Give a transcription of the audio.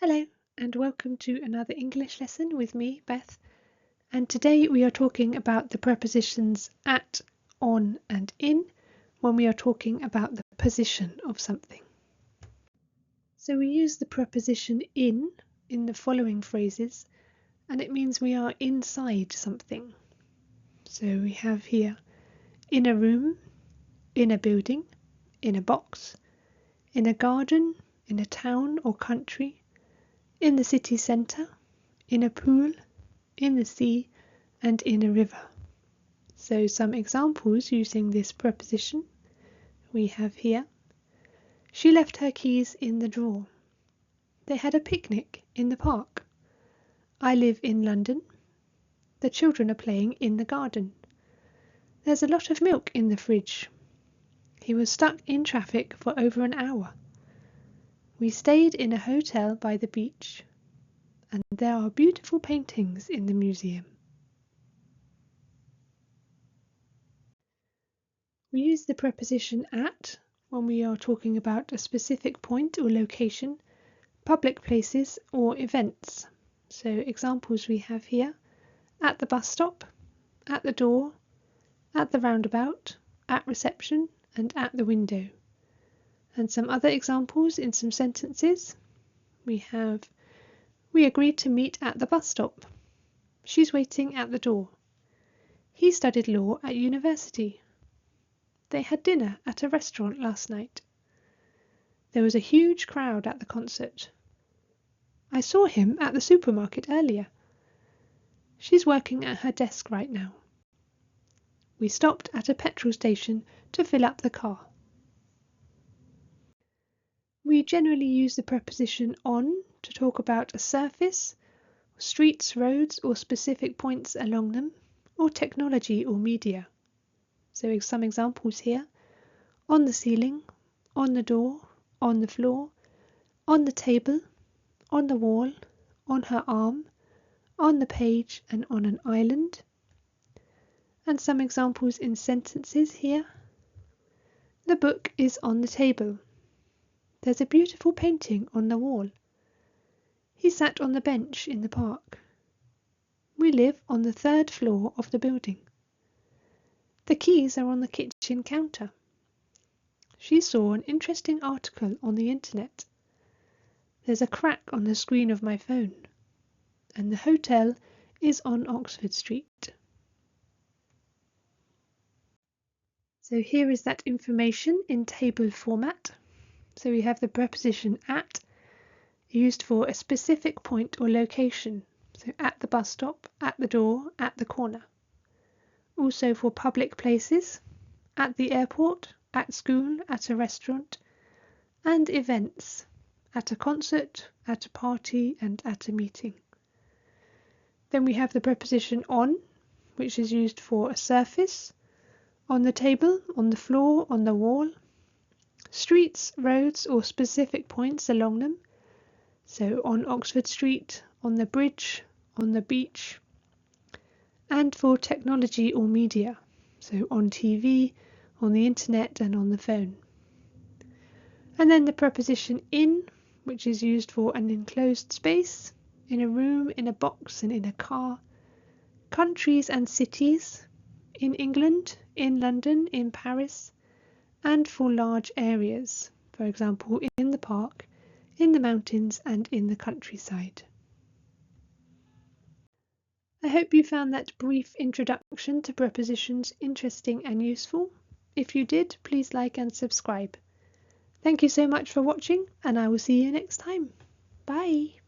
Hello, and welcome to another English lesson with me, Beth. And today we are talking about the prepositions at, on, and in when we are talking about the position of something. So we use the preposition in the following phrases, and it means we are inside something. So we have here in a room, in a building, in a box, in a garden, in a town or country, in the city centre, in a pool, in the sea, and in a river. So some examples using this preposition we have here. She left her keys in the drawer. They had a picnic in the park. I live in London. The children are playing in the garden. There's a lot of milk in the fridge. He was stuck in traffic for over an hour. We stayed in a hotel by the beach, and there are beautiful paintings in the museum. We use the preposition at when we are talking about a specific point or location, public places or events. So examples we have here: at the bus stop, at the door, at the roundabout, at reception, and at the window. And some other examples in some sentences. We have: we agreed to meet at the bus stop. She's waiting at the door. He studied law at university. They had dinner at a restaurant last night. There was a huge crowd at the concert. I saw him at the supermarket earlier. She's working at her desk right now. We stopped at a petrol station to fill up the car. We generally use the preposition on to talk about a surface, streets, roads, or specific points along them, or technology or media. So some examples here: on the ceiling, on the door, on the floor, on the table, on the wall, on her arm, on the page, and on an island. And some examples in sentences here: the book is on the table. There's a beautiful painting on the wall. He sat on the bench in the park. We live on the 3rd floor of the building. The keys are on the kitchen counter. She saw an interesting article on the internet. There's a crack on the screen of my phone. And the hotel is on Oxford Street. So here is that information in table format. So we have the preposition at, used for a specific point or location. So at the bus stop, at the door, at the corner. Also for public places, at the airport, at school, at a restaurant, and events, at a concert, at a party, and at a meeting. Then we have the preposition on, which is used for a surface, on the table, on the floor, on the wall, streets, roads, or specific points along them. So on Oxford Street, on the bridge, on the beach. And for technology or media, so on TV, on the internet, and on the phone. And then the preposition in, which is used for an enclosed space, in a room, in a box, and in a car, countries and cities, in England, in London, in Paris, and for large areas, for example, in the park, in the mountains, and in the countryside. I hope you found that brief introduction to prepositions interesting and useful. If you did, please like and subscribe. Thank you so much for watching, and I will see you next time. Bye!